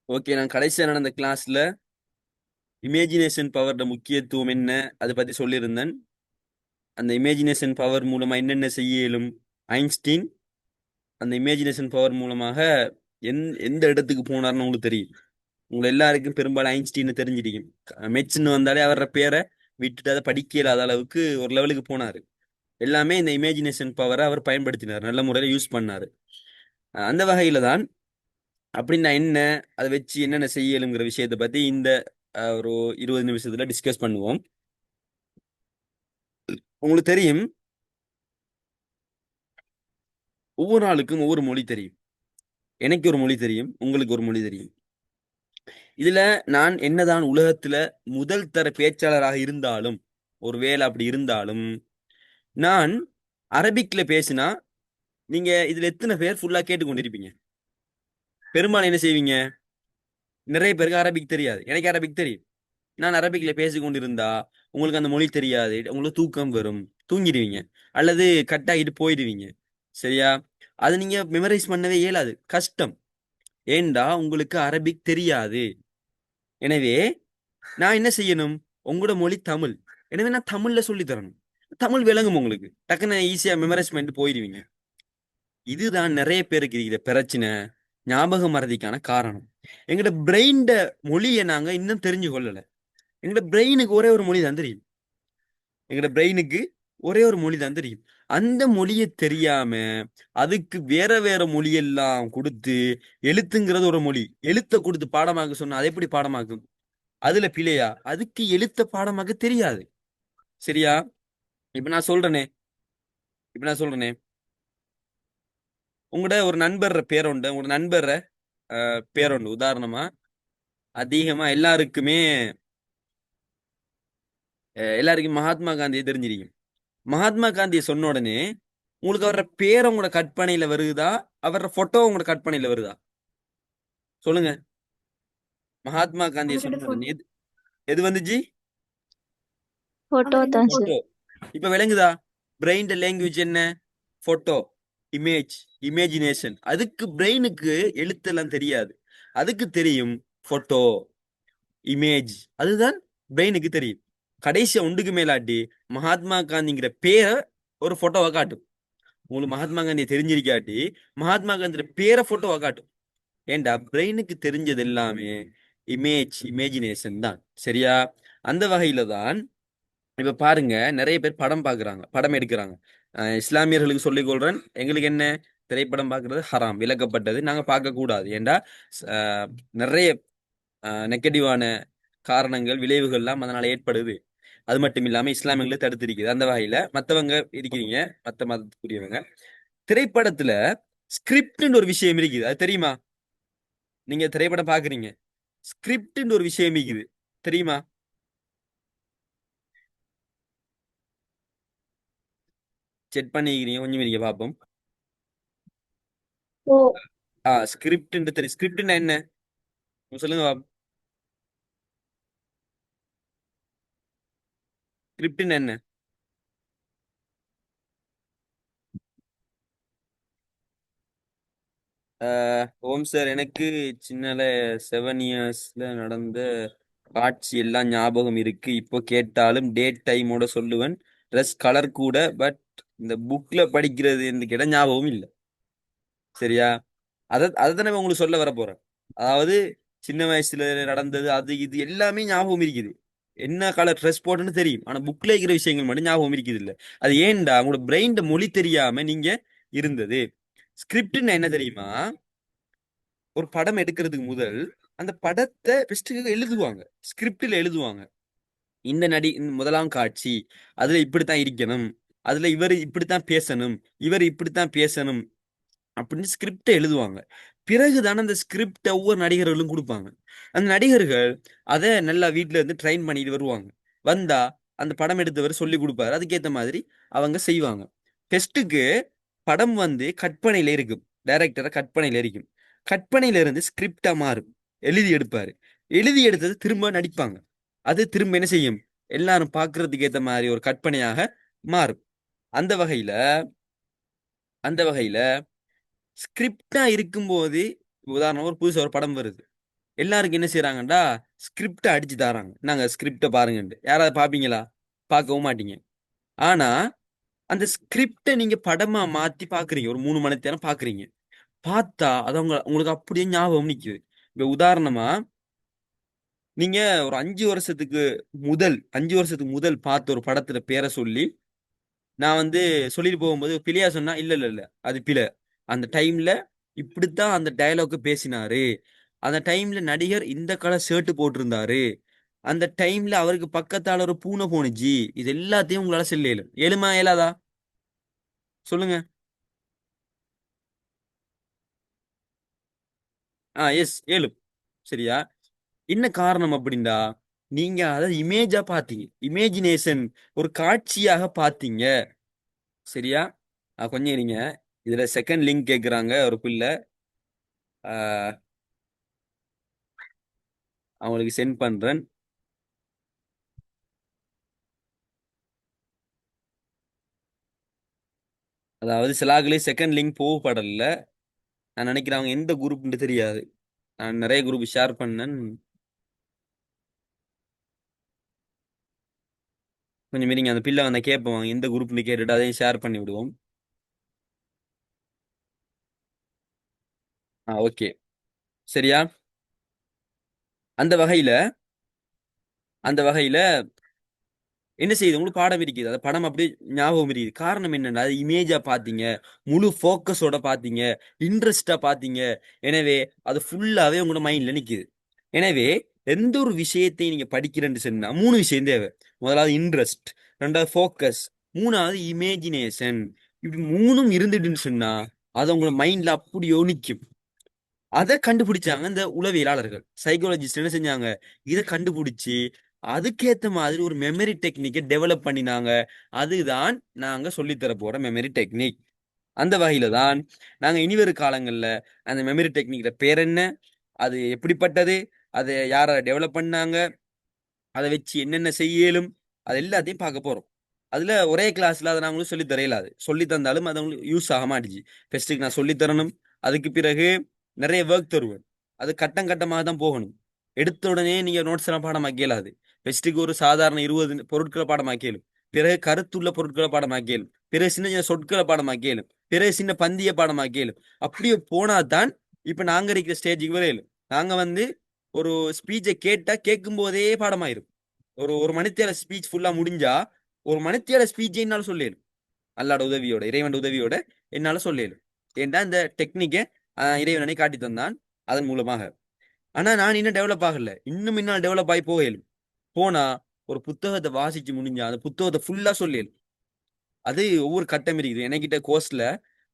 Okay, நான் கடைசியா நடந்த கிளாஸ்ல இமேஜினேஷன் பவரோட முக்கியத்துவம் என்ன அதை பத்தி சொல்லியிருந்தேன். அந்த இமேஜினேஷன் பவர் மூலமா என்னென்ன செய்ய இயலும். ஐன்ஸ்டீன் அந்த இமேஜினேஷன் பவர் மூலமாக எந்த இடத்துக்கு போனார்னு உங்களுக்கு தெரியும். உங்களை எல்லாருக்கும் பெரும்பாலும் ஐன்ஸ்டீன் தெரிஞ்சிருக்கும். மெச்சின்னு வந்தாலே அவரோட பேரை விட்டுட்டு அதை படிக்க இயலாத அளவுக்கு ஒரு லெவலுக்கு போனாரு. எல்லாமே இந்த இமேஜினேஷன் பவரை அவர் பயன்படுத்தினார், நல்ல முறையில் யூஸ் பண்ணாரு. அந்த வகையில தான் அப்படின்னா என்ன, அதை வச்சு என்னென்ன செய்யலுங்கிற விஷயத்தை பத்தி இந்த ஒரு 20 நிமிஷத்துல டிஸ்கஸ் பண்ணுவோம். உங்களுக்கு தெரியும், ஒவ்வொரு ஆளுக்கும் ஒவ்வொரு மொழி தெரியும். எனக்கு ஒரு மொழி தெரியும், உங்களுக்கு ஒரு மொழி தெரியும். இதுல நான் என்னதான் உலகத்துல முதல் தர பேச்சாளராக இருந்தாலும், ஒருவேளை அப்படி இருந்தாலும், நான் அரபிக்ல பேசினா நீங்க இதுல எத்தனை பேர் ஃபுல்லா கேட்டுக்கொண்டிருப்பீங்க? பெரும்பாலும் என்ன செய்வீங்க? நிறைய பேருக்கு அரபிக் தெரியாது. எனக்கு அரபிக் தெரியும். நான் அரபிக்ல பேசி கொண்டிருந்தா உங்களுக்கு அந்த மொழி தெரியாது, உங்களுக்கு தூக்கம் வரும், தூங்கிடுவீங்க, அல்லது கட் ஆகிட்டு போயிடுவீங்க. சரியா? அது நீங்க மெமரைஸ் பண்ணவே இயலாது, கஷ்டம். ஏண்டா உங்களுக்கு அரபிக் தெரியாது. எனவே நான் என்ன செய்யணும்? உங்களோட மொழி தமிழ். எனவே நான் தமிழ்ல சொல்லி தரணும். தமிழ் விளங்கும் உங்களுக்கு, டக்குன்னு ஈஸியா மெமரைஸ் பண்ணிட்டு போயிடுவீங்க. இதுதான் நிறைய பேருக்கு இருக்கிற பிரச்சனை, ஞாபக மறதிக்கான காரணம். எங்களோட பிரெயின் மொழியை நாங்க இன்னும் தெரிஞ்சு கொள்ளல. எங்களோட பிரெயினுக்கு ஒரே ஒரு மொழி தான் தெரியும். எங்களோட பிரெயினுக்கு ஒரே ஒரு மொழி தான் தெரியும். அந்த மொழியை தெரியாம அதுக்கு வேற வேற மொழியெல்லாம் கொடுத்து, எழுத்துங்கிறது ஒரு மொழி, எழுத்தை கொடுத்து பாடமாக்க சொன்னா அதை எப்படி பாடமாக்கும்? அதுல பிழையா? அதுக்கு எழுத்த பாடமாக்க தெரியாது. சரியா? இப்ப நான் சொல்றேனே இப்ப நான் சொல்றேனே உங்களோட ஒரு நண்பர் பேருண்டு, உங்களோட நண்பர் பேருண்டு உதாரணமா அதிகமா எல்லாருக்கும் மகாத்மா காந்தியை தெரிஞ்சிருக்கும். மகாத்மா காந்தியை சொன்ன உடனே உங்களுக்கு அவர பேர் உங்களோட கற்பனையில வருதா, அவர போட்டோ உங்களோட கற்பனையில வருதா? சொல்லுங்க. மகாத்மா காந்தியை அவரோட சொன்ன உடனே எது எது வந்துச்சு? போட்டோ தான் சார். போட்டோ. இப்ப விளங்குதா? பிரெயின் லாங்குவேஜ் என்ன? Photo, image, imagination. அதுக்கு பிரெயினுக்கு எழுத்தெல்லாம் தெரியாது, அதுக்கு தெரியும் போட்டோ, இமேஜ். அதுதான் பிரெயினுக்கு தெரியும். கடைசியா ஒன்றுக்கு மேலாட்டி மகாத்மா காந்திங்கிற பேரை ஒரு போட்டோவை காட்டும். உங்களுக்கு மகாத்மா காந்தியை தெரிஞ்சிருக்காட்டி மகாத்மா காந்தியோட பேரை போட்டோவை காட்டும். ஏண்டா பிரெயினுக்கு தெரிஞ்சது எல்லாமே இமேஜினேஷன் தான். சரியா? அந்த வகையில தான் இப்ப பாருங்க, நிறைய பேர் படம் பாக்குறாங்க, படம் எடுக்கிறாங்க. இஸ்லாமியர்களுக்கு சொல்லிக் கொள்றேன், எங்களுக்கு என்ன, திரைப்படம் பார்க்கறது ஹராம், விலக்கப்பட்டது, நாங்க பார்க்க கூடாது. ஏண்டா நிறைய நெகட்டிவான காரணங்கள், விளைவுகள் எல்லாம் அதனால ஏற்படுது. அது மட்டும் இல்லாம இஸ்லாமியர்களை தடுத்திருக்குது. அந்த வகையில மத்தவங்க இருக்கிறீங்க, மத்த மதத்துக்குரியவங்க, திரைப்படத்துல ஸ்கிரிப்ட்னு ஒரு விஷயம் இருக்குது, அது தெரியுமா? நீங்க திரைப்படம் பாக்குறீங்க, ஸ்கிரிப்ட்னு ஒரு விஷயம் இருக்குது, தெரியுமா? செக் பண்ணிக்கிறீங்க, கொஞ்சம் இருங்க பாப்போம். ஓ, ஸ்கிரிப்ட் தெரியும். ஸ்கிரிப்ட்னா என்ன? சொல்லுங்க பாப்போம். ஸ்கிரிப்ட்னா என்ன? ஓம் சார், எனக்கு சின்னல 7 இயர்ஸ்ல நடந்த காட்சி எல்லாம் ஞாபகம் இருக்கு. இப்போ கேட்டாலும் டேட் டைமோட சொல்லுவேன். ட்ரெஸ் கலர் கூட, பட் இந்த புக்ல படிக்கிறது என்று கேட்ட ஞாபகம் இல்லை. சரியா? அதை தானே உங்களுக்கு சொல்ல வர போறேன். அதாவது சின்ன வயசுல நடந்தது அது இது எல்லாமே ஞாபகம் இருக்குது. என்ன கலர் ட்ரெஸ் போட்டுன்னு தெரியும், ஆனா புக்ல இருக்கிற விஷயங்கள் மட்டும் ஞாபகம் இருக்குது இல்ல. அது ஏன்டா உங்களோட பிரெயின் மொழி தெரியாம நீங்க இருந்தது. ஸ்கிரிப்ட்னா என்ன தெரியுமா? ஒரு படம் எடுக்கிறதுக்கு முதல் அந்த படத்தை ஃபர்ஸ்ட் எழுதுவாங்க, ஸ்கிரிப்டில் எழுதுவாங்க. இந்த முதலாம் காட்சி அதுல இப்படித்தான் இருக்கணும், அதுல இவர் இப்படித்தான் பேசணும், இவர் இப்படித்தான் பேசணும் அப்படின்னு ஸ்கிரிப்டை எழுதுவாங்க. பிறகுதானே அந்த ஸ்கிரிப்டை ஒவ்வொரு நடிகர்களும் கொடுப்பாங்க. அந்த நடிகர்கள் அதை நல்லா வீட்டுல இருந்து ட்ரைன் பண்ணிட்டு வருவாங்க. வந்தா அந்த படம் எடுத்தவர் சொல்லி கொடுப்பாரு, அதுக்கேற்ற மாதிரி அவங்க செய்வாங்க. டெஸ்ட்டுக்கு படம் கற்பனையில இருக்கும், டைரக்டரை கற்பனையில இருக்கும், கற்பனையில இருந்து ஸ்கிரிப்டா மாறும், எழுதி எடுப்பாரு. எழுதி எடுத்தது திரும்ப நடிப்பாங்க, அது திரும்ப என்ன செய்யும், எல்லாரும் பார்க்கறதுக்கு ஏற்ற மாதிரி ஒரு கற்பனையாக மாறும். அந்த வகையில அந்த வகையில ஸ்கிரிப்டா இருக்கும்போது, உதாரணம் ஒரு புதுசா ஒரு படம் வருது, எல்லாருக்கும் என்ன செய்யறாங்கடா, ஸ்கிரிப்டை அடிச்சு தராங்க, நாங்க ஸ்கிரிப்டை பாருங்கன்ட்டு. யாராவது பாப்பீங்களா? பார்க்கவும் மாட்டீங்க. ஆனா அந்த ஸ்கிரிப்டை நீங்க படமா மாத்தி பாக்குறீங்க, ஒரு 3 மணி நேரம் பாக்குறீங்க. பார்த்தா அது உங்களுக்கு அப்படியே ஞாபகம் நிக்குது. இப்ப உதாரணமா, நீங்க ஒரு 5 வருஷத்துக்கு முதல் பார்த்த ஒரு படத்துல பேரை சொல்லி நான் சொல்லிட்டு போகும்போது பிழையா சொன்னா, இல்ல இல்ல இல்ல அது பிழை. அந்த டைம்ல இப்படித்தான் அந்த டயலாக் பேசினாரு. அந்த டைம்ல நடிகர் இந்த கலர் ஷர்ட் போட்டிருந்தாரு. அந்த டைம்ல அவருக்கு பக்கத்தால ஒரு பூனை போனுச்சு. இது எல்லாத்தையும் உங்களால சொல்ல இயலும். ஏழுமா இயலாதா? சொல்லுங்க. எஸ், ஏழும். சரியா? என்ன காரணம் அப்படின்டா, நீங்க அதை இமேஜா பாத்தீங்க, இமேஜினேஷன், ஒரு காட்சியாக பாத்தீங்க. சரியா? கொஞ்சம் இருங்க. இதுல செகண்ட் லிங்க் கேக்குறாங்க ஒரு பிள்ளை. ஆஹ் அவங்களுக்கு சென்ட் பண்றேன். அதாவது சிலாக்களே செகண்ட் லிங்க் போகப்படல. நான் நினைக்கிறேன் அவங்க எந்த குரூப்னு தெரியாது. நான் நிறைய குரூப் ஷேர் பண்ணேன். கொஞ்சம் மீறிங்க அந்த பிள்ளை கேட்போம் எந்த குரூப்னு கேட்டுட்டு அதையும் ஷேர் பண்ணி விடுவோம். ஓகே. சரியா? அந்த வகையில அந்த வகையில என்ன செய்யுது, உங்களுக்கு பாடம் இருக்குது, அந்த படம் அப்படியே ஞாபகம் இருக்குது. காரணம் என்னன்னா, அது இமேஜா பாத்தீங்க, முழு ஃபோக்கஸோட பாத்தீங்க, இன்ட்ரெஸ்டா பாத்தீங்க. எனவே அது ஃபுல்லாவே உங்களோட மைண்ட்ல நிக்குது. எனவே எந்த ஒரு விஷயத்தை நீங்க படிக்கிறேன்னு சொன்னா 3 விஷயம் தேவை. முதலாவது இன்ட்ரெஸ்ட், ரெண்டாவது ஃபோக்கஸ், மூணாவது இமேஜினேஷன். இப்படி மூணும் இருந்துட்டுன்னு சொன்னா அது உங்களோட மைண்ட்ல அப்படியோ நிக்கும். அதை கண்டுபிடிச்சாங்க இந்த உளவியலாளர்கள், சைக்காலஜிஸ்ட். என்ன செஞ்சாங்க, இதை கண்டுபிடிச்சு அதுக்கேத்த மாதிரி ஒரு மெமரி டெக்னிக்கை டெவலப் பண்ணினாங்க. அதுதான் நாங்க சொல்லித்தர போற மெமரி டெக்னிக். அந்த வகையில தான் நாங்க இனிவரும் காலங்கள்ல அந்த மெமரி டெக்னிக்ல பேர் என்ன, அது எப்படிப்பட்டது, அதை யார டெவலப் பண்ணாங்க, அதை வச்சு என்னென்ன செய்யலும், அது எல்லாத்தையும் பார்க்க போறோம். அதுல ஒரே கிளாஸ்ல அதை நாங்களும் சொல்லி தரையிலாது, சொல்லி தந்தாலும் அது அவங்களுக்கு யூஸ் ஆக மாட்டுச்சு. ஃபர்ஸ்ட்டுக்கு நான் சொல்லி தரணும், அதுக்கு பிறகு நிறைய ஒர்க் தருவேன். அது கட்டம் கட்டமாக தான் போகணும். எடுத்த உடனே நீங்க நோட்ஸ் எல்லாம் பாடமாக்க இயலாது. ஃபர்ஸ்ட்டுக்கு ஒரு சாதாரண 20 பொருட்களை பாடமாக்கலும், பிறகு கருத்துள்ள பொருட்களை பாடமாக்கலும், பிறகு சின்ன சின்ன சொற்களை பாடமாக்கலும், பிறகு சின்ன பந்திய பாடமாக்கலும். அப்படியே போனா தான் இப்ப நாங்க இருக்கிற ஸ்டேஜுக்கு வரையிலும். நாங்க ஒரு ஸ்பீச்சை கேட்டா கேட்கும் போதே பாடமாயிரும். ஒரு மணித்தியால ஸ்பீச் ஃபுல்லா முடிஞ்சா ஒரு மணித்தியால ஸ்பீச் என்னால சொல்லிடும். அல்லாட உதவியோட, இறைவன் உதவியோட என்னால சொல்லிடும். ஏன்டா இந்த டெக்னிக்கை இறைவனை காட்டி தந்தான் அதன் மூலமாக. ஆனா நான் இன்னும் டெவலப் ஆகல, இன்னும் என்னால் டெவலப் ஆகி போகலும். போனா ஒரு புத்தகத்தை வாசிச்சு முடிஞ்சா அந்த புத்தகத்தை ஃபுல்லா சொல்லிடும். அது ஒவ்வொரு கட்டம் இருக்குது. என்கிட்ட கோர்ஸ்ல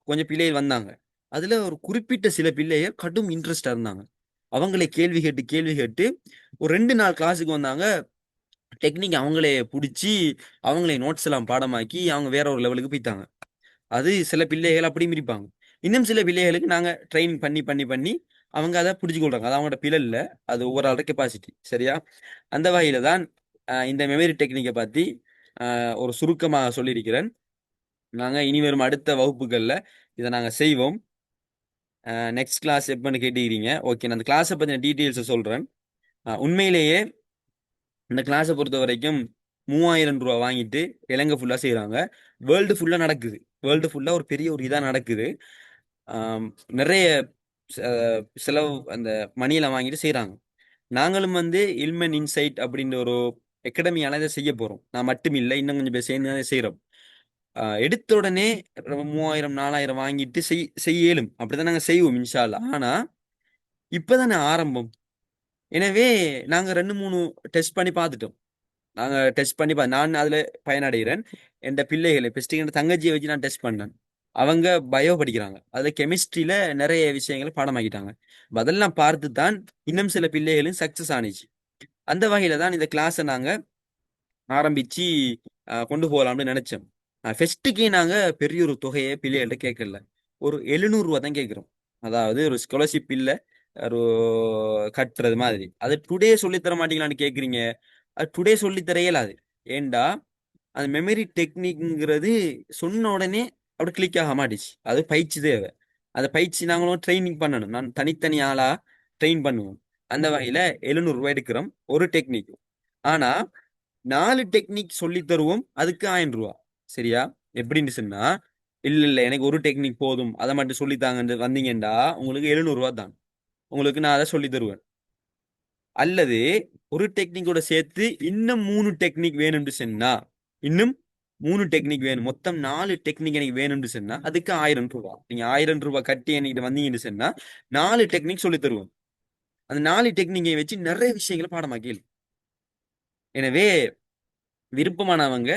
கொஞ்சம் பிள்ளைகள் வந்தாங்க. அதுல ஒரு குறிப்பிட்ட சில பிள்ளைகள் கடும் இன்ட்ரெஸ்டா இருந்தாங்க. அவங்களே கேள்வி கேட்டு கேள்வி கேட்டு ஒரு 2 நாள் கிளாஸுக்கு வந்தாங்க. டெக்னிக் அவங்களே பிடிச்சி அவங்களே நோட்ஸ் எல்லாம் பாடமாக்கி அவங்க வேற ஒரு லெவலுக்கு போயிட்டாங்க. அது சில பிள்ளைகள் அப்படியும் இருப்பாங்க. இன்னும் சில பிள்ளைகளுக்கு நாங்க ட்ரெயின் பண்ணி பண்ணி பண்ணி அவங்க அதை பிடிச்சு கொள்றாங்க. அது அவங்களோட பிழை இல்ல, அது ஒவ்வொரு ஆளோட கெப்பாசிட்டி. சரியா? அந்த வகையில தான் இந்த மெமரி டெக்னிக்கை பத்தி ஒரு சுருக்கமாக சொல்லியிருக்கிறேன். நாங்க இனி வரும் அடுத்த வகுப்புகள்ல இதை நாங்க செய்வோம். நெக்ஸ்ட் கிளாஸ் எப்பன்னு கேட்டுக்கிறீங்க. ஓகே, நான் அந்த கிளாஸை பத்தின டீட்டெயில்ஸை சொல்றேன். உண்மையிலேயே இந்த கிளாஸை பொறுத்த வரைக்கும் 3000 ரூபா வாங்கிட்டு இலங்கை ஃபுல்லா செய்யறாங்க. வேர்ல்டு ஃபுல்லா நடக்குது. வேர்ல்டு ஃபுல்லா ஒரு பெரிய ஒரு இதா நடக்குது. ஆம், நிறைய செலவு அந்த மணியெல்லாம் வாங்கிட்டு செய்யறாங்க. நாங்களும் இல்மன் இன்சைட் அப்படின்ற ஒரு அகாடமியால இதை செய்ய போறோம். நான் மட்டும் இல்லை, இன்னும் கொஞ்சம் பேர் சேர்ந்து தான் செய்யறோம். எடுத்த உடனே 3000 4000 வாங்கிட்டு செய்யலும் அப்படிதான் நாங்க செய்வோம் இன்ஷா அல்லாஹ். ஆனா இப்பதானே ஆரம்பம். எனவே நாங்க 2 3 டெஸ்ட் பண்ணி பார்த்துட்டோம். நாங்க டெஸ்ட் பண்ணி நான் அதுல பயனடைகிறேன். என் பிள்ளைகளை பெஸ்ட் என் தங்கச்சியை வச்சு நான் டெஸ்ட் பண்ணேன். அவங்க பயோ படிக்கிறாங்க, அதுல கெமிஸ்ட்ரியில நிறைய விஷயங்களை பாடமாக்கிட்டாங்க. அதெல்லாம் பார்த்து தான் இன்னும் சில பிள்ளைகளும் சக்சஸ் ஆனிச்சு. அந்த வகையில தான் இந்த கிளாஸை நாங்க ஆரம்பிச்சு கொண்டு போகலாம்னு நினைச்சோம். ஃபெஸ்ட்டுக்கே நாங்க பெரிய ஒரு தொகையை பிள்ளைகள்ட்ட கேட்கல, ஒரு 700 ரூபா தான் கேட்கிறோம். அதாவது ஒரு ஸ்காலர்ஷிப் இல்ல, ஒரு கட்டுறது மாதிரி. அது டுடே சொல்லித்தர மாட்டீங்களான்னு கேட்குறீங்க. அது டுடே சொல்லி தர இயலாது. ஏண்டா அந்த மெமரி டெக்னிக்ங்கிறது சொன்ன உடனே அப்படி கிளிக் ஆக மாட்டிச்சு. அது பயிற்சி தேவை. அதை பயிற்சி நாங்களும் ட்ரைனிங் பண்ணணும். நான் தனித்தனி ஆளா ட்ரெயின் பண்ணுவோம். அந்த வகையில 700 ரூபாய் எடுக்கிறோம் ஒரு டெக்னிக். ஆனா 4 டெக்னிக் சொல்லி தருவோம், அதுக்கு 1000 ரூபா. சரியா? எப்படின்னு சொன்னா, இல்ல இல்ல எனக்கு ஒரு டெக்னிக் போதும், அதை மட்டும் சொல்லித்தாங்கன்னு வந்தீங்கன்னா உங்களுக்கு 700 ரூபா தான். உங்களுக்கு நான் அதை சொல்லி தருவேன். அல்லது ஒரு டெக்னிக்கோட சேர்த்து இன்னும் 3 டெக்னிக் வேணும்னு சொன்னா, இன்னும் 3 டெக்னிக் வேணும், மொத்தம் 4 டெக்னிக் எனக்கு வேணும்னு சொன்னா அதுக்கு 1000 ரூபாய். நீங்க 1000 ரூபாய் கட்டி என்கிட்ட வந்தீங்கன்னு சொன்னா 4 டெக்னிக் சொல்லி தருவோம். அந்த 4 டெக்னிக்கை வச்சு நிறைய விஷயங்களை பாடமாக்கி. எனவே விருப்பமானவங்க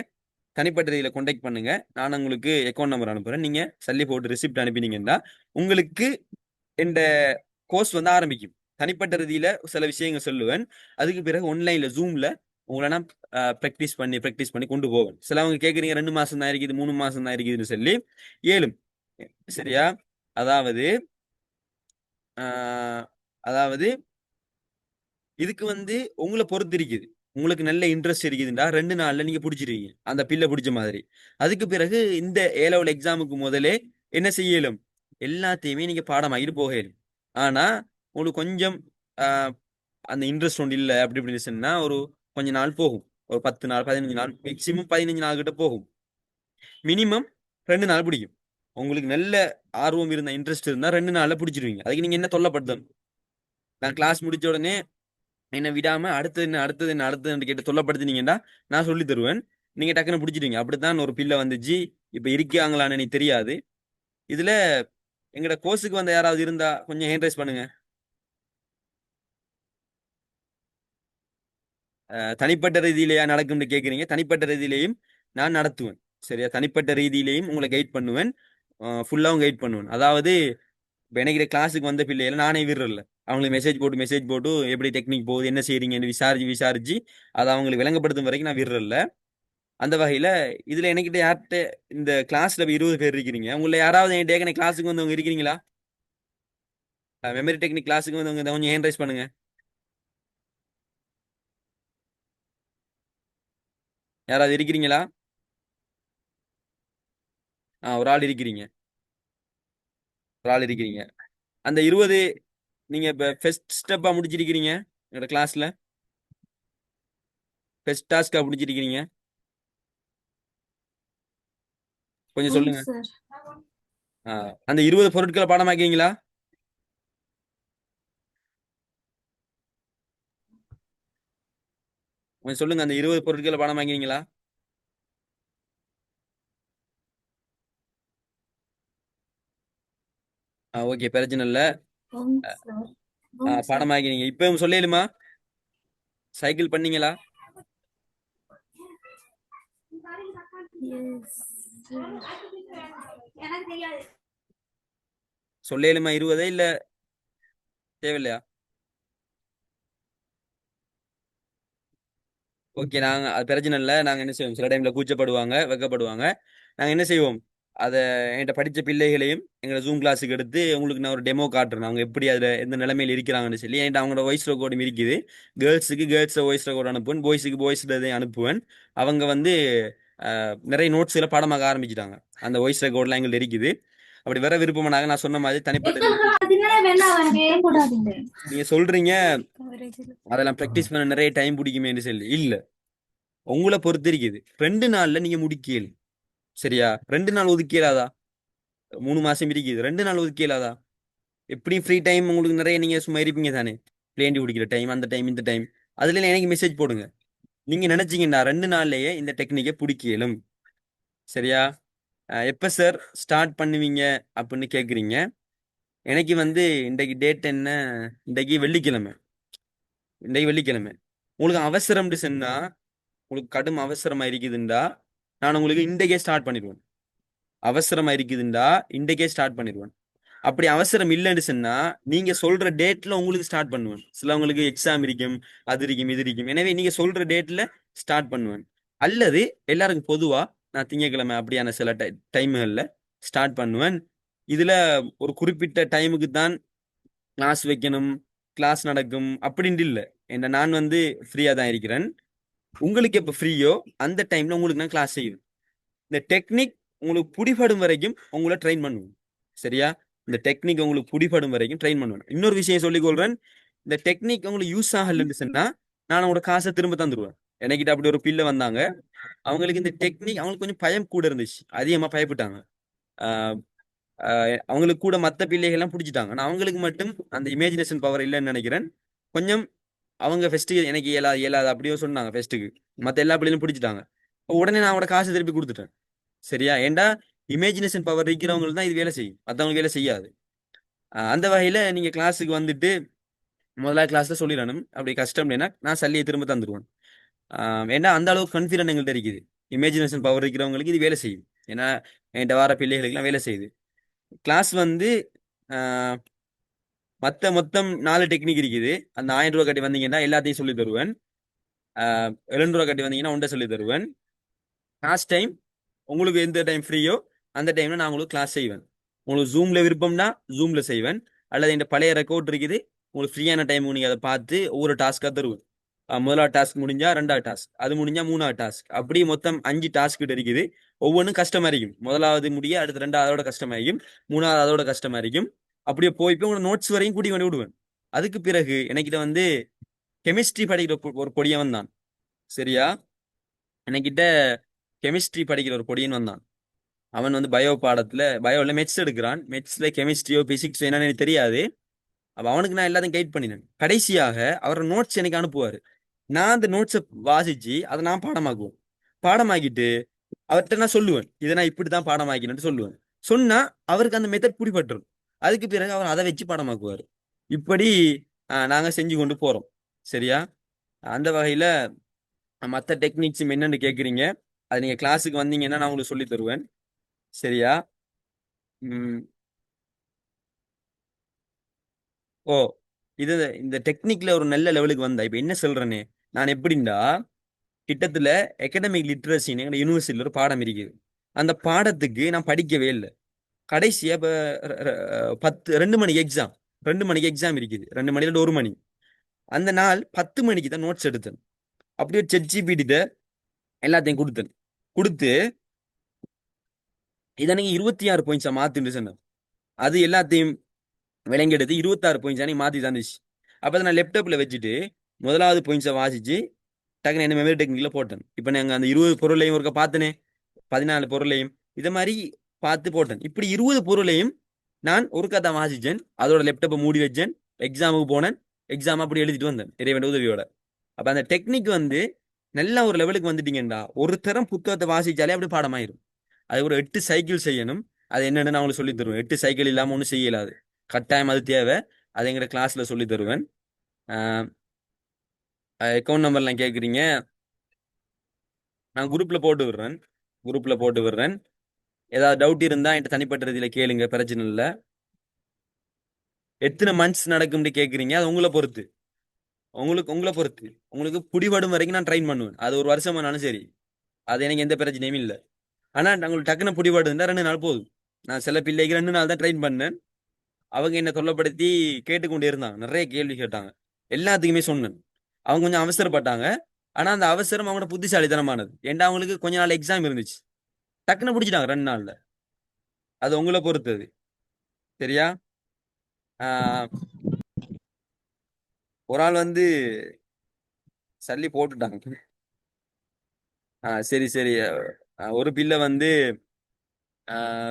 தனிப்பட்ட ரீதியில கான்டாக்ட் பண்ணுங்க. நான் உங்களுக்கு அக்கௌண்ட் நம்பர் அனுப்புறேன். நீங்க சல்லி போட்டு ரெசிப்ட் அனுப்பினீங்கன்னா உங்களுக்கு இந்த கோர்ஸ் வந்து ஆரம்பிக்கும். தனிப்பட்ட ரீதியில சில விஷயங்கள் சொல்லுவேன். அதுக்கு பிறகு ஆன்லைன்ல ஜூம்ல உங்களை நான் ப்ராக்டிஸ் பண்ணி கொண்டு போவேன். சிலவங்க கேட்குறீங்க 2 மாசம் தான் இருக்குது 3 மாசம் தான் இருக்குதுன்னு சொல்லி ஏழும். சரியா? அதாவது ஆஹ் அதாவது இதுக்கு வந்து உங்களை பொறுத்து இருக்குது. உங்களுக்கு நல்ல இன்ட்ரெஸ்ட் இருக்குதுண்டா 2 நாள்ல நீங்க பிடிச்சிருவீங்க அந்த பில்லை பிடிச்ச மாதிரி. அதுக்கு பிறகு இந்த ஏ லெவல் எக்ஸாமுக்கு முதலே என்ன செய்யலும், எல்லாத்தையுமே நீங்க பாடமாக்கிட்டு போகலும். ஆனா உங்களுக்கு கொஞ்சம் ஆஹ், அந்த இன்ட்ரெஸ்ட் ஒன்று இல்லை அப்படி இப்படின்னு சொன்னா ஒரு கொஞ்ச நாள் போகும். ஒரு 10 நாள் 15 நாள் மேக்சிமம் 15 நாள் கிட்ட போகும். மினிமம் 2 நாள் பிடிக்கும். உங்களுக்கு நல்ல ஆர்வம் இருந்தா இன்ட்ரெஸ்ட் இருந்தா 2 நாள்ல பிடிச்சிருவீங்க. அதுக்கு நீங்க என்ன தொல்லப்படுத்தணும். நான் கிளாஸ் முடிச்ச உடனே என்ன விடாம அடுத்தது என்ன அடுத்தது என்ன அடுத்தது கேட்டு தொல்லப்படுத்தினீங்கன்னா நான் சொல்லி தருவேன். நீங்க டக்குன்னு பிடிச்சிடுவீங்க. அப்படித்தான் ஒரு பிள்ளை வந்துச்சு. இப்ப இருக்காங்களான்னு எனக்கு தெரியாது. இதுல எங்கட கோர்ஸுக்கு வந்த யாராவது இருந்தா கொஞ்சம் ஹேண்ட் ரைஸ் பண்ணுங்க. தனிப்பட்ட ரீதியிலேயா நடக்கும்னு கேட்குறீங்க. தனிப்பட்ட ரீதியிலையும் நான் நடத்துவேன். சரியா? தனிப்பட்ட ரீதியிலையும் உங்களை கைட் பண்ணுவேன். ஃபுல்லாகவும் கைட் பண்ணுவேன். அதாவது இப்போ எனக்கு கிளாஸுக்கு வந்த பிள்ளைகளை நானே விடுறல. அவங்களுக்கு மெசேஜ் போட்டு எப்படி டெக்னிக் போகுது என்ன செய்றீங்கன்னு விசாரிச்சு அதை அவங்களுக்கு விளங்கப்படுத்தும் வரைக்கும் நான் விடுறல. அந்த வகையில இதுல என்கிட்ட யார்கிட்ட இந்த கிளாஸ்ல 20 பேர் இருக்கிறீங்க. உங்களை யாராவது என் டேக்கன கிளாஸுக்கு வந்தவங்க இருக்கிறீங்களா? மெமரி டெக்னிக் கிளாஸுக்கு வந்தவங்க இதை கொஞ்சம் ஹேண்ட் ரைஸ் பண்ணுங்க. யாராவது இருக்கிறீங்களா? ஒரு ஆள் இருக்கிறீங்க. ஒரு ஆள் இருக்கிறீங்க. அந்த 20 நீங்க இப்ப ஃபர்ஸ்ட் ஸ்டெப்பா முடிச்சிருக்கிறீங்க என்னோட கிளாஸ்ல. ஃபர்ஸ்ட் டாஸ்கா முடிச்சிருக்கிறீங்க. கொஞ்சம் சொல்லுங்க. சார். அந்த 20 பொருட்களை பாடமாக்கீங்களா? கொஞ்சம் சொல்லுங்க. அந்த 20 பொருட்களை பாடமாக்கீங்களா? ஓகே, பிரச்சனை இல்ல. பாடமாக்கிறீங்க. இப்ப சொல்லலுமா? சைக்கிள் பண்ணீங்களா? சொல்லலுமா 20 இல்ல தேவையில்லையா? ஓகே, நாங்க அது பிரச்சனை இல்லை. நாங்க என்ன செய்வோம், சில டைம்ல கூச்சப்படுவாங்க வெக்கப்படுவாங்க. நாங்க என்ன செய்வோம், அதை என்கிட்ட படிச்ச பிள்ளைகளையும் எங்களை ஜூம் கிளாஸுக்கு எடுத்து உங்களுக்கு நான் ஒரு டெமோ காட்டுறேன். அவங்க எப்படி அதுல எந்த நிலைமையில இருக்கிறாங்கன்னு சொல்லி. என்கிட்ட அவங்களோட வாய்ஸ் ரெக்கார்டும் இருக்குது. கேர்ள்ஸ் வாய்ஸ் ரெக்கார்டு அனுப்புவேன், பாய்ஸுக்கு வாய்ஸ் அனுப்புவேன். அவங்க வந்து நிறைய நோட்ஸ்களை பாடமாக ஆரம்பிச்சிட்டாங்க. அந்த வாய்ஸ் ரெக்கார்ட்லாம் எங்கள்ட்ட இருக்குது. அப்படி வர விருப்பமானாங்க நான் சொன்ன மாதிரி தனிப்பட்ட நீங்க சொல்றீங்க அதெல்லாம் ப்ராக்டிஸ் பண்ண நிறைய டைம் பிடிக்குமேன்னு சொல்லி. இல்ல, உங்களை பொறுத்து இருக்குது. 2 நாள்ல நீங்க முடிக்கல. சரியா? 2 நாள் ஒதுக்கலாதா? 3 மாசம் இருக்குது, 2 நாள் ஒதுக்கலாதா? எப்படியும் ஃப்ரீ டைம் உங்களுக்கு நிறைய, நீங்க சும்மா இருப்பீங்க தானே, பிளேண்டி குடிக்கிற டைம் அந்த டைம் இந்த டைம். அதுல எனக்கு மெசேஜ் போடுங்க. நீங்க நினைச்சீங்கன்னா 2 நாள்லயே இந்த டெக்னிக்கை பிடிக்கலும். சரியா? எப்ப சார் ஸ்டார்ட் பண்ணுவீங்க அப்படின்னு கேக்குறீங்க. எனக்கு வந்து இன்றைக்கு டேட் என்ன, இன்றைக்கு வெள்ளிக்கிழமை. உங்களுக்கு அவசரம்னு சொன்னா, உங்களுக்கு கடும் அவசரமா இருக்குதுண்டா நான் உங்களுக்கு இன்றைக்கே ஸ்டார்ட் பண்ணிடுவேன். அவசரமா இருக்குதுண்டா இன்றைக்கே ஸ்டார்ட் பண்ணிடுவேன். அப்படி அவசரம் இல்லைன்னு சொன்னா நீங்க சொல்ற டேட்ல உங்களுக்கு ஸ்டார்ட் பண்ணுவேன். சிலவங்களுக்கு எக்ஸாம் இருக்கும், அது இருக்கும் இது இருக்கும். எனவே நீங்க சொல்ற டேட்ல ஸ்டார்ட் பண்ணுவேன். அல்லது எல்லாருக்கும் பொதுவா நான் திங்கட்கிழமை அப்படியான சில டைம்கள்ல ஸ்டார்ட் பண்ணுவேன். இதுல ஒரு குறிப்பிட்ட டைமுக்கு தான் கிளாஸ் வைக்கணும், கிளாஸ் நடக்கும் அப்படின்ட்டு இல்லை. என்ன நான் வந்து ஃப்ரீயா தான் இருக்கிறேன். உங்களுக்கு எப்ப ஃப்ரீயோ அந்த டைம்ல உங்களுக்கு நான் கிளாஸ் செய்வேன். இந்த டெக்னிக் உங்களுக்கு பிடிபடும் வரைக்கும் உங்களை ட்ரெயின் பண்ணுவேன். சரியா? இந்த டெக்னிக் உங்களுக்கு பிடிபடும் வரைக்கும் ட்ரெயின் பண்ணுவேன். இன்னொரு விஷயம் சொல்லிக் கொள்றேன். இந்த டெக்னிக் உங்களுக்கு யூஸ் ஆகலன்னு சொன்னா நான் உங்களோட காசை திரும்ப தந்துடுவேன். என்கிட்ட அப்படி ஒரு பிள்ளை வந்தாங்க. அவங்களுக்கு இந்த டெக்னிக் அவங்களுக்கு கொஞ்சம் பயம் கூட இருந்துச்சு, அதிகமா பயப்பட்டாங்க. ஆஹ் அவங்களுக்கு கூட மற்ற பிள்ளைகள் எல்லாம் பிடிச்சிட்டாங்க. நான் அவங்களுக்கு மட்டும் அந்த இமேஜினேஷன் பவர் இல்லைன்னு நினைக்கிறேன். கொஞ்சம் அவங்க ஃபெஸ்ட்டுக்கு எனக்கு இயலாது இயலாது அப்படியோ சொன்னாங்க ஃபெஸ்ட்டுக்கு. மற்ற எல்லா பிள்ளைகளும் பிடிச்சிட்டாங்க. உடனே நான் அவங்களோட காசை திருப்பி கொடுத்துட்டேன். சரியா? ஏன்டா இமேஜினேஷன் பவர் இருக்கிறவங்களுக்கு தான் இது வேலை செய்யும், மற்றவங்களுக்கு வேலை செய்யாது. அந்த வகையில நீங்க கிளாஸுக்கு வந்துட்டு முதலாவது கிளாஸ்ல சொல்லிடணும். அப்படி கஷ்டம் இல்லைன்னா நான் சல்லியை திரும்ப தந்துடுவேன். ஏன்னா அந்த அளவுக்கு கான்ஃபிடென்ட் எங்கள்கிட்ட இருக்குது. இமேஜினேஷன் பவர் இருக்கிறவங்களுக்கு இது வேலை செய்யும். ஏன்னா என்கிட்ட வார பிள்ளைகளுக்கெல்லாம் வேலை செய்யுது. கிளாஸ் வந்து மொத்தம் 4 டெக்னிக் இருக்குது. அந்த 1000 ரூபா கட்டி வந்தீங்கன்னா எல்லாத்தையும் சொல்லி தருவேன். 700 ரூபா கட்டி வந்தீங்கன்னா ஒன்றை சொல்லி தருவேன். கிளாஸ் டைம் உங்களுக்கு எந்த டைம் ஃப்ரீயோ அந்த டைம்ல நான் உங்களுக்கு கிளாஸ் செய்வேன். உங்களுக்கு ஜூம்ல விருப்பம்னா ஜூம்ல செய்வேன். அல்லது இந்த பழைய ரெக்கார்ட் இருக்குது, உங்களுக்கு ஃப்ரீயான டைம் நீங்க அதை பார்த்து ஒவ்வொரு டாஸ்கா தருவேன். முதலாவது டாஸ்க் முடிஞ்சா 2வது டாஸ்க், அது முடிஞ்சா 3வது டாஸ்க், அப்படி மொத்தம் 5 டாஸ்க் கிட்ட இருக்குது. ஒவ்வொன்றும் கஷ்டமா இருக்கும். முதலாவது முடிய அடுத்து 2வது அதோட கஷ்டமா இருக்கும், 3வது அதோட கஷ்டமா இருக்கும். அப்படியே போய் போய் உங்களோட நோட்ஸ் வரையும் கூட்டி கொண்டு விடுவேன். அதுக்கு பிறகு எனக்கிட்ட வந்து கெமிஸ்ட்ரி படிக்கிற ஒரு பொடியவன் தான். சரியா? என்கிட்ட கெமிஸ்ட்ரி படிக்கிற ஒரு பொடியன் வந்தான். அவன் வந்து பயோ பாடத்துல பயோல மெட்ஸ் எடுக்கிறான். மெட்ஸ்ல கெமிஸ்ட்ரியோ பிசிக்ஸோ என்னன்னு எனக்கு தெரியாது. அப்ப அவனுக்கு நான் எல்லாத்தையும் கைட் பண்ணினேன். கடைசியாக அவர் நோட்ஸ் எனக்கு அனுப்புவாரு. நான் அந்த நோட்ஸை வாசிச்சு அதை நான் பாடமாக்குவேன். பாடமாக்கிட்டு அவர்கிட்ட நான் சொல்லுவேன், இதை நான் இப்படிதான் பாடமாக்கினு சொல்லுவேன். சொன்னா அவருக்கு அந்த மெத்தட் பிடிபட்டுரும். அதுக்கு பிறகு அவர் அதை வச்சு பாடமாக்குவார். இப்படி நாங்க செஞ்சு கொண்டு போறோம். சரியா? அந்த வகையில மற்ற டெக்னிக்ஸ் என்னன்னு கேக்குறீங்க, அது நீங்க கிளாஸுக்கு வந்தீங்கன்னா நான் உங்களுக்கு சொல்லி தருவேன். சரியா? உம் ஓ, இது இந்த டெக்னிக்ல ஒரு நல்ல லெவலுக்கு வந்தா இப்ப என்ன சொல்றேனே, நான் எப்படின்னா கிட்டத்துல எக்கடமிக் லிட்ரஸின்னு எங்க யூனிவர்சிட்டியில ஒரு பாடம் இருக்குது. அந்த பாடத்துக்கு நான் படிக்கவே இல்லை. கடைசியா இப்ப 2 மணிக்கு எக்ஸாம். 2 மணிக்கு எக்ஸாம் இருக்குது, 2 மணில 1 மணி. அந்த நாள் 10 மணிக்கு தான் நோட்ஸ் எடுத்தேன். அப்படியே ChatGPT எல்லாத்தையும் கொடுத்தேன். கொடுத்து இதை நீங்க 26 பாயிண்ட்ஸா மாத்துன்னு சொன்னேன். அது எல்லாத்தையும் விளங்கெடுத்து 26 பாயிண்ட்ஸா நீ மாத்தி தந்துச்சு. அப்ப அதை நான் லேப்டாப்ல வச்சுட்டு முதலாவது பாயிண்ட்ஸை வாசிச்சு டக்குனு என்ன மெமரி டெக்னிக்ல போட்டேன். இப்ப நாங்க அந்த 20 பொருளையும் ஒருக்க பார்த்தனே, 14 பொருளையும் இதை மாதிரி பார்த்து போட்டேன். இப்படி 20 பொருளையும் நான் ஒரு கதை வாசிச்சேன். அதோட லேப்டாப்பை மூடி வச்சேன். எக்ஸாமுக்கு போனேன். எக்ஸாம் அப்படி எழுதிட்டு வந்தேன் இறைவன் உதவியோட. அப்ப அந்த டெக்னிக் வந்து நல்ல ஒரு லெவலுக்கு வந்துட்டீங்கடா, ஒரு தரம் புத்தகத்தை வாசிச்சாலே அப்படி பாடமாயிரும். அது ஒரு 8 சைக்கிள் செய்யணும். அது என்னன்னு நான் உங்களுக்கு சொல்லி தருவேன். 8 சைக்கிள் இல்லாம ஒன்றும் செய்யலாது. கட்டாயம் அது தேவை. அதை எங்க கிளாஸ்ல சொல்லி தருவேன். அக்கௌண்ட் நம்பர்லாம் கேட்குறீங்க, நான் குரூப்ல போட்டு விடுறேன். ஏதாவது டவுட் இருந்தா என்கிட்ட தனிப்பட்ட ரீதியில கேளுங்க, பிரச்சனை இல்லை. எத்தனை மந்த்ஸ் நடக்கும்னு கேட்குறீங்க, அது உங்களை பொறுத்து. உங்களுக்கு பிடிபடும் வரைக்கும் நான் ட்ரைன் பண்ணுவேன். அது ஒரு வருஷமானாலும் சரி, அது எனக்கு எந்த பிரச்சனையும் இல்லை. ஆனா உங்களுக்கு டக்குன்னு பிடிபடுதுன்னா 2 நாள் போதும். நான் சில பிள்ளைக்கு 2 நாள் தான் ட்ரைன் பண்ணேன். அவங்க என்ன தொல்லைப்படுத்தி கேட்டுக்கொண்டே இருந்தாங்க, நிறைய கேள்வி கேட்டாங்க. எல்லாத்துக்குமே சொன்னேன். அவங்க கொஞ்சம் அவசரப்பட்டாங்க. ஆனா அந்த அவசரம் அவங்களோட புத்திசாலித்தனமானது. ஏன்டா அவங்களுக்கு கொஞ்ச நாள் எக்ஸாம் இருந்துச்சு, டக்குன்னு பிடிச்சிட்டாங்க 2 நாள்ல. அது உங்களை பொறுத்தது. சரியா? ஆஹ் ஒரு ஆள் வந்து சல்லி போட்டுட்டாங்க. சரி சரி. ஒரு பிள்ளை வந்து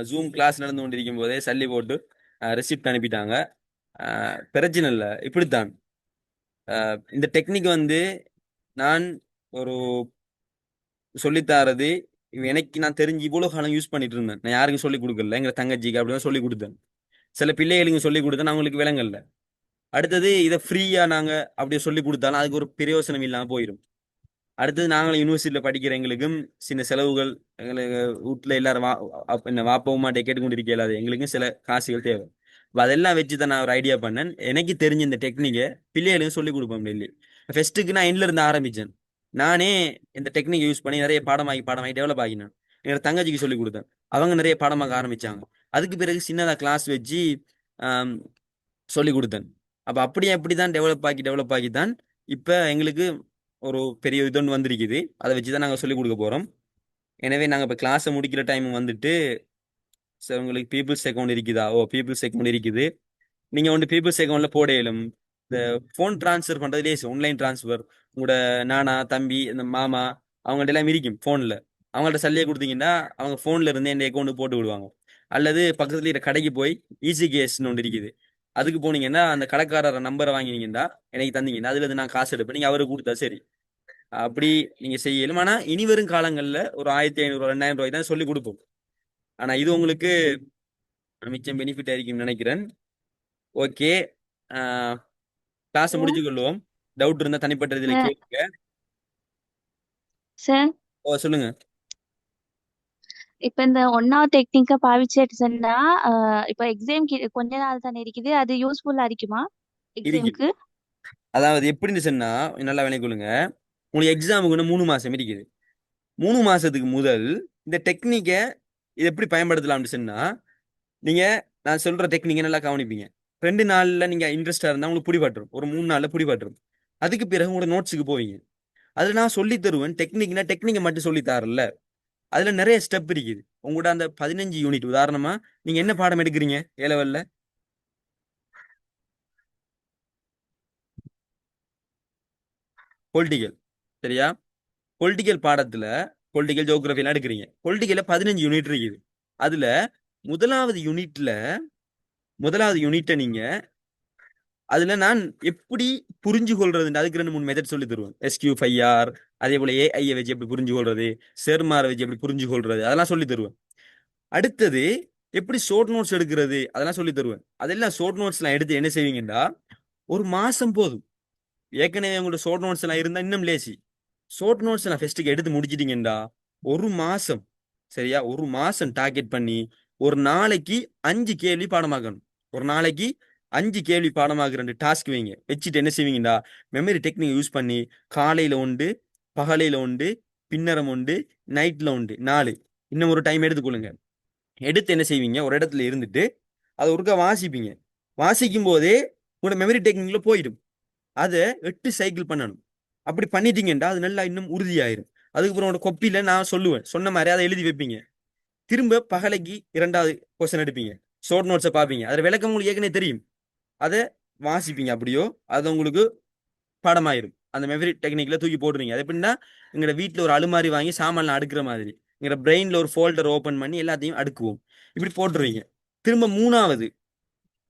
ஜூம் கிளாஸ் நடந்து கொண்டிருக்கும் போதே சல்லி போட்டு ரெசிப்ட் அனுப்பிட்டாங்க. பிரச்சனை இல்லை, இப்படித்தான். இந்த டெக்னிக் வந்து நான் ஒரு சொல்லித்தாரது எனக்கு நான் தெரிஞ்சு இவ்வளவு காலம் யூஸ் பண்ணிட்டு இருந்தேன். நான் யாருக்கும் சொல்லி கொடுக்கல, எங்க தங்கச்சிக்கு அப்படிதான் சொல்லி கொடுத்தேன். சில பிள்ளைகளுக்கு சொல்லி கொடுத்தேன், அவங்களுக்கு விளங்கல. அடுத்தது இதை ஃப்ரீயா நாங்க அப்படியே சொல்லி கொடுத்தாலும் அதுக்கு ஒரு பிரயோசனம் இல்லாம போயிடும். அடுத்தது நாங்களும் யூனிவர்சிட்டியில படிக்கிற எங்களுக்கும் சின்ன செலவுகள், எங்களுக்கு வீட்டுல எல்லாரும் என்ன வாப்பவும் மாட்டே கேட்டுக்கொண்டு இருக்கலாது, எங்களுக்கும் சில காசுகள் தேவை. அப்ப அதெல்லாம் வச்சு தான் நான் ஒரு ஐடியா பண்ணேன். எனக்கு தெரிஞ்ச இந்த டெக்னிக்கை பிள்ளைகளுக்கும் சொல்லி கொடுப்பேன் டெல்லி. ஃபெஸ்ட்டுக்கு நான் எண்ட்ல இருந்து ஆரம்பிச்சேன். நானே இந்த டெக்னிக் யூஸ் பண்ணி நிறைய பாடமாகி டெவலப் ஆகினேன். என்னோட தங்கச்சிக்கு சொல்லி கொடுத்தேன். அவங்க நிறைய பாடமாக ஆரம்பிச்சாங்க. அதுக்கு பிறகு சின்னதா கிளாஸ் வச்சு சொல்லி கொடுத்தேன். அப்ப அப்படியே அப்படிதான் டெவலப் ஆகி தான் இப்ப எங்களுக்கு ஒரு பெரிய இது வந்திருக்குது. அதை வச்சுதான் நாங்க சொல்லி கொடுக்க போறோம். எனவே நாங்க இப்ப கிளாஸை முடிக்கிற டைம் வந்துட்டு, உங்களுக்கு பீப்புள்ஸ் அக்கௌண்ட் இருக்குதா? பீப்புள்ஸ் அக்கௌண்ட் இருக்குது. நீங்க வந்து பீப்புள்ஸ் அக்கௌண்ட்ல போட இயலும். இந்த ஃபோன் ட்ரான்ஸ்ஃபர் பண்றது லேஸ், ஆன்லைன் ட்ரான்ஸ்ஃபர். உங்களோட நானா தம்பி இந்த மாமா அவங்கள்ட்ட எல்லாம் இருக்கும் ஃபோன்ல. அவங்கள்ட்ட சல்லியை கொடுத்தீங்கன்னா அவங்க ஃபோன்ல இருந்து என் அக்கௌண்ட் போட்டு விடுவாங்க. அல்லது பக்கத்துல இருக்கிற கடைக்கு போய் ஈஸி கேஸ்ன்னு ஒன்று இருக்குது, அதுக்கு போனீங்கன்னா அந்த கடைக்காரர் நம்பரை வாங்கினீங்கன்னா எனக்கு தந்தீங்கன்னா அதுல இருந்து நான் காசு எடுப்பேன், நீங்க அவருக்கு கொடுத்தா சரி. அப்படி நீங்க செய்யலும். ஆனா இனி வரும் காலங்கள்ல ஒரு 1500 2000 ரூபாய் தான் சொல்லி கொடுப்போம். ஆனா இது உங்களுக்கு மிச்சம் பெனிஃபிட் ஆയിരിக்கும்னு நினைக்கிறேன். ஓகே, கிளாஸை முடிச்சு கொள்வோம். டவுட் இருந்தா தனிப்பட்ட இதுல சார் கேளுங்க. சார் ஓ சொல்லுங்க. இப்ப இந்த ஒன்னாவது டெக்னிக்க பாவிச்சுட்டு சொன்னா இப்ப எக்ஸாம் கொஞ்ச நாள் தானே இருக்குது, அது யூஸ்ஃபுல்லா இருக்குமா இருக்கும். எக்ஸாம்க்கு? அதாவது எப்படின்னு சொன்னா நல்லா வினைக்கொள்ளுங்க. உங்களுக்கு எக்ஸாமுக்கு இன்னும் 3 மாசம் இருக்குது. 3 மாசத்துக்கு முதல் இந்த டெக்னிக்கை இது எப்படி பயன்படுத்தலாம்னு சொன்னா, நீங்க நான் சொல்ற டெக்னிக்கை நல்லா கவனிப்பீங்க. 2 நாள்ல நீங்க இன்ட்ரெஸ்டா இருந்தா உங்களுக்கு பிடிபட்டுரும், ஒரு 3 நாள்ல பிடிபட்டுரும். அதுக்கு பிறகு உங்களோட நோட்ஸுக்கு போவீங்க. அதுல நான் சொல்லி தருவேன். டெக்னிக்னா டெக்னிக்கை மட்டும் சொல்லி தரல, அதுல நிறைய ஸ்டெப் இருக்குது. உங்களோட அந்த 15 யூனிட் உதாரணமா நீங்க என்ன பாடம் எடுக்கிறீங்க ஏ லெவல்ல? பொலிட்டிக்கல், சரியா? பொலிட்டிக்கல் பாடத்துல பொலிட்டிக்கல் ஜியோகிராஃபி எல்லாம் எடுக்கிறீங்க. பொலிட்டிக்கல்ல 15 யூனிட் இருக்குது. அதுல முதலாவது யூனிட்ல முதலாவது யூனிட்டை நீங்க அதுல நான் எப்படி புரிஞ்சு கொள்றது அதுக்கு 2 3 மெத்தட் சொல்லி தருவேன். SQ5R, அதே போல AI வச்சு எப்படி புரிஞ்சு கொள்றது, செர்மாரை வச்சு எப்படி புரிஞ்சு கொள்றது, அதெல்லாம் சொல்லி தருவேன். அடுத்தது எப்படி ஷோர்ட் நோட்ஸ் எடுக்கிறது, அதெல்லாம் சொல்லி தருவேன். அதெல்லாம் ஷோர்ட் நோட்ஸ்லாம் எடுத்து என்ன செய்வீங்கன்னா ஒரு மாசம் போதும். ஏற்கனவே உங்களோட ஷோர்ட் நோட்ஸ் எல்லாம் இருந்தா இன்னும் லேசி. ஷோர்ட் நோட்ஸ் எல்லாம் ஃபெஸ்ட்டுக்கு எடுத்து முடிச்சிட்டீங்கடா ஒரு மாசம், சரியா? ஒரு மாசம் டார்கெட் பண்ணி ஒரு நாளைக்கு 5 கேள்வி பாடமாக்கணும். ஒரு நாளைக்கு 5 கேள்வி பாடமாக்கு 2 டாஸ்க் வைங்க. வச்சுட்டு என்ன செய்வீங்கடா மெமரி டெக்னிக் யூஸ் பண்ணி காலையில உண்டு, பகலையில உண்டு, பின்னரம் உண்டு, நைட்ல உண்டு 4 இன்னும் ஒரு டைம் எடுத்துக்கொள்ளுங்க. எடுத்து என்ன செய்வீங்க ஒரு இடத்துல இருந்துட்டு அதை ஒருக்கா வாசிப்பீங்க. வாசிக்கும் போதே உங்களோட மெமரி டெக்னிக்ல போயிடும். அதை 8 சைக்கிள் பண்ணணும். அப்படி பண்ணிட்டீங்கன்னா அது நல்லா இன்னும் உறுதியாயிரும். அதுக்கப்புறம் உங்களோட கொப்பியில நான் சொல்லுவேன் சொன்ன மாதிரி அதை எழுதி வைப்பீங்க. திரும்ப பகலைக்கு 2வது கொஸ்டின் எடுப்பீங்க. ஷோர்ட் நோட்ஸை பார்ப்பீங்க. அதில் விளக்கம் உங்களுக்கு ஏற்கனவே தெரியும். அதை வாசிப்பீங்க. அப்படியோ அது உங்களுக்கு பாடமாயிரும். அந்த மெமரி டெக்னிக்ல தூக்கி போடுறீங்க. அது எப்படின்னா எங்களோட வீட்டில் ஒரு அலுமாரி வாங்கி சாமான்லாம் அடுக்கிற மாதிரி எங்களோட பிரெயின்ல ஒரு ஃபோல்டர் ஓப்பன் பண்ணி எல்லாத்தையும் அடுக்குவோம். இப்படி போட்டுருவீங்க. திரும்ப மூணாவது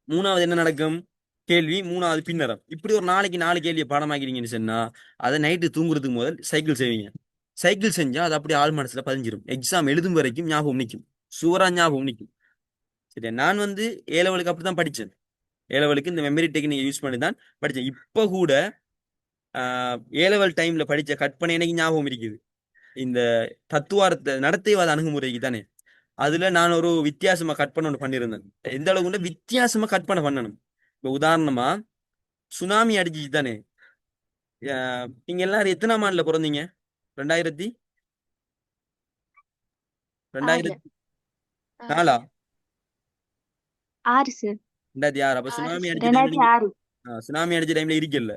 மூணாவது என்ன நடக்கும்? கேள்வி. மூணாவது பின்னரம். இப்படி ஒரு நாளைக்கு 4 கேள்வியை பாடமாக்கிறீங்கன்னு சொன்னா அதை நைட்டு தூங்குறதுக்கு முதல் சைக்கிள் செய்வீங்க. சைக்கிள் செஞ்சா அது அப்படியே ஆள் மனசுல பதிஞ்சிரும். எக்ஸாம் எழுதும் வரைக்கும் ஞாபகம் நிற்கும். சூரா ஞாபகம் நிற்கும். சரியா? நான் வந்து ஏ லெவலுக்கு அப்படிதான் படித்தேன். ஏ லெவலுக்கு இந்த மெமரி டெக்னிக் யூஸ் பண்ணி தான் படித்தேன். இப்போ கூட ஏ லெவல் டைம்ல படிச்ச கற்பனை எனக்கு ஞாபகம் இருக்குது. இந்த தத்துவார்த்த நடத்தைவாத அணுகுமுறைக்கு தானே, அதுல நான் ஒரு வித்தியாசமா கற்பனை ஒன்று பண்ணியிருந்தேன். எந்த அளவுக்கு வித்தியாசமா கற்பனை பண்ணணும். இப்போ உதாரணமா சுனாமி அடிச்சிச்சு தானே. நீங்க எல்லாரும் எத்தனாம் ஆண்டுல பிறந்தீங்க? 2000 ஆறுல 2004? 6 சார். 2006. அப்ப சுனாமி அடிச்ச டைம்ல நீங்க 2006. சுனாமி அடிச்ச டைம்ல இருக்கல.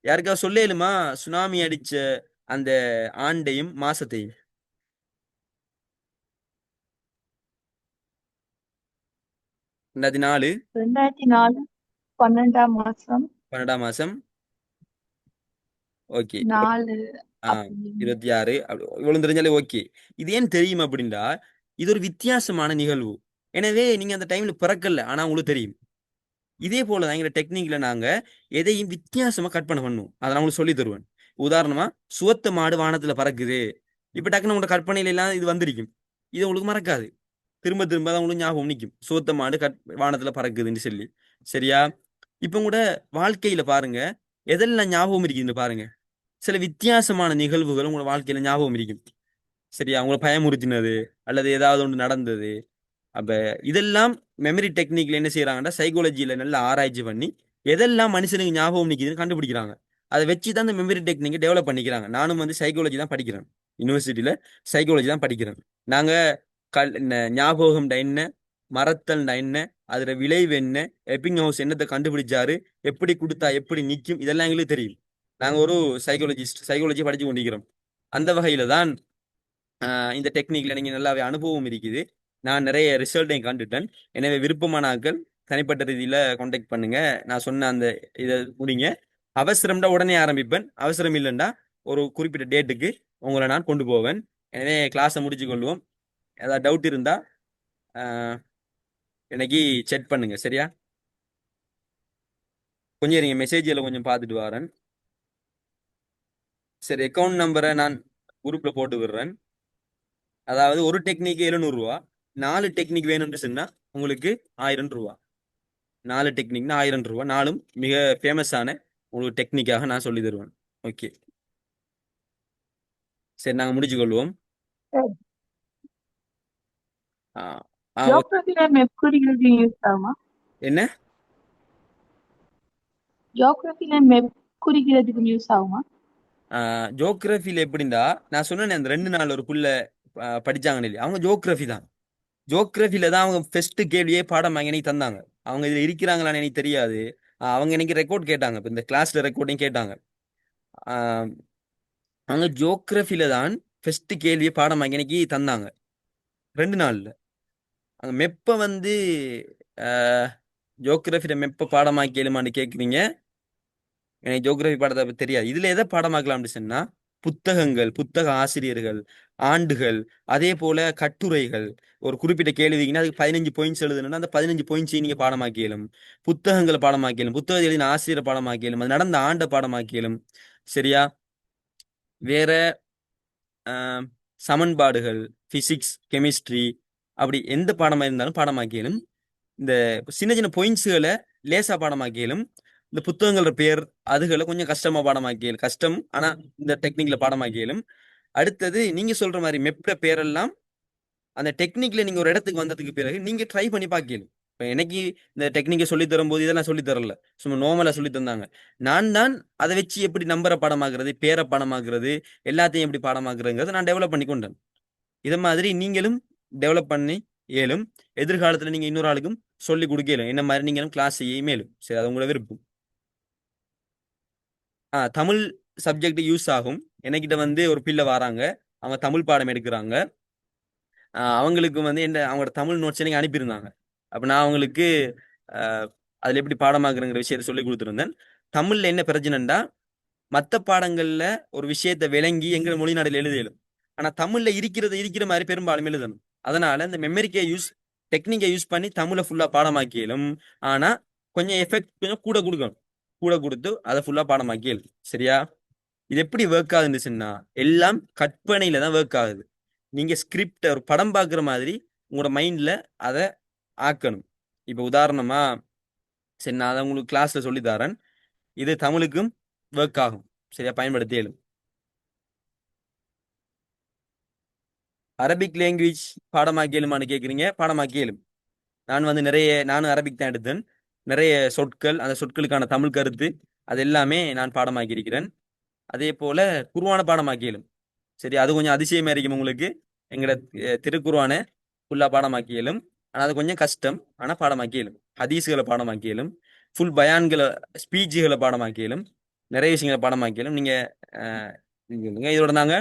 யாருக்காவது சொல்லேலுமா சுனாமி அடிச்ச அந்த ஆண்டையும் மாசத்தையும்? 2004 2004 12ஆம் மாசம் 12ஆம் மாசம். ஓகே. 4 அப்படின்னு. 26 இவ்வளவு தெரிஞ்சாலே ஓகே. இது ஏன் தெரியும் அப்படின்னா இது ஒரு வித்தியாசமான நிகழ்வு. எனவே நீங்க அந்த டைம்ல பிறக்கல, ஆனா உங்களுக்கு தெரியும். இதே போலதான் எங்க டெக்னிக்ல நாங்க எதையும் வித்தியாசமா கற்பனை பண்ணுவோம். அதை நான் உங்களுக்கு சொல்லி தருவேன். உதாரணமா சுவத்த மாடு வானத்துல பறக்குது. இப்ப டக்குன்னு உங்களோட கற்பனையில எல்லாம் இது வந்திருக்கும். இது உங்களுக்கு மறக்காது. திரும்ப திரும்ப தான் உங்களுக்கு ஞாபகம் நிற்கும். சுவத்த மாடு வானத்துல பறக்குதுன்னு சொல்லி. சரியா? இப்ப கூட வாழ்க்கையில பாருங்க எதெல்லாம் ஞாபகம் இருக்குதுன்னு பாருங்க. சில வித்தியாசமான நிகழ்வுகள் உங்களோட வாழ்க்கையில ஞாபகம் இருக்கும். சரியா? உங்களை பயமுறுத்தினது அல்லது ஏதாவது ஒன்று நடந்தது. அப்ப இதெல்லாம் மெமரி டெக்னிக்ல என்ன செய்யறாங்கன்னா சைக்காலஜியில நல்லா ஆராய்ச்சி பண்ணி எதெல்லாம் மனுஷனுக்கு ஞாபகம் நிற்குதுன்னு கண்டுபிடிக்கிறாங்க. அதை வச்சு தான் இந்த மெமரி டெக்னிக்கை டெவலப் பண்ணிக்கிறாங்க. நானும் வந்து சைக்காலஜி தான் படிக்கிறேன். யூனிவர்சிட்டியில சைக்காலஜி தான் படிக்கிறேன். நாங்க ஞாபகம்டா என்ன, மறத்தல்டா என்ன, அதுல விளைவு என்ன, எப்பிங் ஹவுஸ் என்னத்தை கண்டுபிடிச்சாரு, எப்படி கொடுத்தா எப்படி நிற்கும், இதெல்லாம் எங்களுக்கு தெரியும். நாங்க ஒரு சைக்காலஜி படிச்சு கொண்டிருக்கிறோம். அந்த வகையில தான் இந்த டெக்னிக்ல நீங்க நல்லாவே அனுபவம் இருக்குது. நான் நிறைய ரிசல்ட்டையும் கண்டுட்டேன். எனவே விருப்பமான ஆட்கள் தனிப்பட்ட ரீதியில காண்டாக்ட் பண்ணுங்க. நான் சொன்ன அந்த இதை முடிங்க. அவசரம்டா உடனே ஆரம்பிப்பேன், அவசரம் இல்லைண்டா ஒரு குறிப்பிட்ட டேட்டுக்கு உங்களை நான் கொண்டு போவேன். எனவே கிளாஸை முடிச்சு கொள்வோம். ஏதாவது டவுட் இருந்தா எனக்கு செக் பண்ணுங்க, சரியா? கொஞ்சம் இருங்க, மெசேஜில் கொஞ்சம் பார்த்துட்டு வரேன். சரி, அக்கௌண்ட் நம்பரை நான் குரூப்ல போட்டு விடுறேன். அதாவது ஒரு டெக்னிக் 700 ரூபா, 4 டெக்னிக் வேணும்னு சொன்னா உங்களுக்கு 1000 ரூபா. 4 டெக்னிக்னா 1000 ரூபா. நாலும் மிக ஃபேமஸான உங்களுக்கு டெக்னிக்காக நான் சொல்லி தருவேன். ஓகே, சரி, நாங்கள் முடிச்சு கொள்வோம். ஆ, ஜியோகிராஃபில மெப் குறிக்கிறதுக்கு யூஸ் ஆகுமா? என்ன ஜியோகிராஃபில மெப் குறிக்கிறதுக்கு யூஸ் ஆகுமா? ஜோக்ரஃபியில் எப்படின்னா, நான் சொன்னேன் அந்த 2 நாள் ஒரு புள்ள படிச்சாங்கன்னு இல்லையா, அவங்க ஜோக்ரஃபி தான். ஜோக்ரஃபில தான் அவங்க ஃபர்ஸ்ட் கேள்வியே பாடம் வாங்கி எனக்கு தந்தாங்க. அவங்க இதில் இருக்கிறாங்களான்னு எனக்கு தெரியாது. அவங்க எனக்கு ரெக்கார்ட் கேட்டாங்க, இப்போ இந்த கிளாஸ்ல ரெக்கார்டிங் கேட்டாங்க. ஆஹ் அவங்க ஜோக்ரஃபில தான் ஃபர்ஸ்ட் கேள்வியை பாடம் வாங்கி எனக்கு தந்தாங்க 2 நாள்ல. அங்க மெப்ப வந்து ஜோக்ரஃபியில மெப்ப பாடமாக்கலுமான்னு கேட்குறீங்க. எனக்கு ஜோக்ரஃபி பாடத்தை பத்தி தெரியாது. இதுல எதை பாடமாக்கலாம்னு சொன்னா, புத்தகங்கள், புத்தக ஆசிரியர்கள், ஆண்டுகள், அதே போல கட்டுரைகள். ஒரு குறிப்பிட்ட கேள்விக்குன்னா அதுக்கு 15 பாயிண்ட்ஸ் எழுதணும்னா அந்த 15 பாயிண்ட்ஸையும் நீங்க பாடமாக்கியலும். புத்தகங்களை பாடமாக்கியலும், புத்தகம் எழுதின ஆசிரியரை பாடமாக்கியலும், அது நடந்த ஆண்டை பாடமாக்கியலும். சரியா? வேற சமன்பாடுகள், பிசிக்ஸ், கெமிஸ்ட்ரி, அப்படி எந்த பாடமா இருந்தாலும் பாடமாக்கியலும். இந்த சின்ன சின்ன பாயிண்ட்ஸுகளை லேசா பாடமாக்கியலும். இந்த புத்தகங்களோட பேர் அதுகளை கொஞ்சம் கஷ்டமா பாடமாக்கியலும். கஷ்டம், ஆனா இந்த டெக்னிக்ல பாடமாக்கியலும். அடுத்தது நீங்க சொல்ற மாதிரி மெப்ட பேரெல்லாம் அந்த டெக்னிக்ல நீங்க ஒரு இடத்துக்கு வந்ததுக்கு பிறகு நீங்க ட்ரை பண்ணி பார்க்கலும். இப்போ எனக்கு இந்த டெக்னிக்கை சொல்லி தரும்போது இதெல்லாம் சொல்லி தரல, சும்மா நார்மலா சொல்லி தந்தாங்க. நான் தான் அதை வச்சு எப்படி நம்பரை பாடமாக்குறது, பேரை பாடமாக்குறது, எல்லாத்தையும் எப்படி பாடமாக்குறதுங்கிறத நான் டெவலப் பண்ணி கொண்டேன். இதை மாதிரி நீங்களும் டெவலப் பண்ணி ஏலும் எதிர்காலத்துல நீங்க இன்னொரு ஆளுக்கும் சொல்லி கொடுக்கலும். என்ன மாதிரி நீங்களும் கிளாஸ் செய்ய மேலும். சரி, அது உங்களை விருப்பம். தமிழ் சப்ஜெக்ட் யூஸ் ஆகும். என்கிட்ட வந்து ஒரு பிள்ளை வராங்க, அவங்க தமிழ் பாடம் எடுக்கிறாங்க. அவங்களுக்கு வந்து என்ன அவங்களோட தமிழ் நோட்ஸ் எனக்கு அனுப்பியிருந்தாங்க. அப்போ நான் அவங்களுக்கு அதில் எப்படி பாடமாக்குறங்கிற விஷயத்த சொல்லி கொடுத்துருந்தேன். தமிழ்ல என்ன பிரச்சனைண்டா, மற்ற பாடங்கள்ல ஒரு விஷயத்தை விளங்கி எங்கள் மொழி நாட்டில் எழுதிடும். ஆனா தமிழ்ல இருக்கிற மாதிரி பெரும்பாலும் எழுதணும். அதனால இந்த மெமரிக்கை டெக்னிக்கை யூஸ் பண்ணி தமிழை ஃபுல்லா பாடமாக்கியலும். ஆனா கொஞ்சம் எஃபெக்ட் கொஞ்சம் கூட கொடுக்கணும், கூட கொடுத்து அதை ஃபுல்லா பாடமாக்கியலும். சரியா? இது எப்படி ஒர்க் ஆகுதுன்னு, எல்லாம் கற்பனையில தான் ஒர்க் ஆகுது. நீங்க ஸ்கிரிப்ட் ஒரு படம் பார்க்குற மாதிரி உங்களோட மைண்ட்ல அதை ஆக்கணும். இப்போ உதாரணமா, சரி, நான் அதை உங்களுக்கு கிளாஸ்ல சொல்லி தரேன். இது தமிழுக்கும் ஒர்க் ஆகும். சரியா? பயன்படுத்தியலும். அரபிக் லாங்குவேஜ் பாடமாக்கியலுமான்னு கேட்குறீங்க. பாடமாக்கியலும். நான் வந்து நானும் அரபிக் தான் எடுத்தேன். நிறைய சொற்கள், அந்த சொற்களுக்கான தமிழ் கருத்து, அது எல்லாமே நான் பாடமாக்கி இருக்கிறேன். அதே போல குர்ஆன பாடமாக்கியலும். சரி, அது கொஞ்சம் அதிசயமா இருக்கும் உங்களுக்கு. எங்களோட திருக்குர்ஆனை ஃபுல்லா பாடமாக்கியலும். ஆனால் அது கொஞ்சம் கஷ்டம், ஆனால் பாடமாக்கியலும். ஹதீஸ்களை பாடமாக்கியலும், ஃபுல் பயான்களை, ஸ்பீச்சுகளை பாடமாக்கியலும், நிறைய விஷயங்களை பாடமாக்கியலும். நீங்க இதோட நாங்க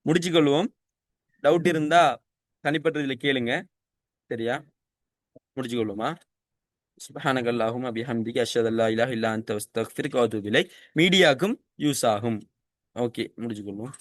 முடிச்சுக்கொள்வோம். டவுட் இருந்தா தனிப்பட்ட இதில் கேளுங்க. சரியா? முடிச்சுக்கொள்வோமா? சுப்ஹானகல்லாஹும்ம பிஹம்திக அஷ்ஹது அல்லா இலாஹ இல்லா அன்த அஸ்தக்ஃபிருக வ அத்தூபு இலைக். மீடியாக்கும் யூஸ் ஆகும். ஓகே, முடிச்சுக்கொள்வோம்.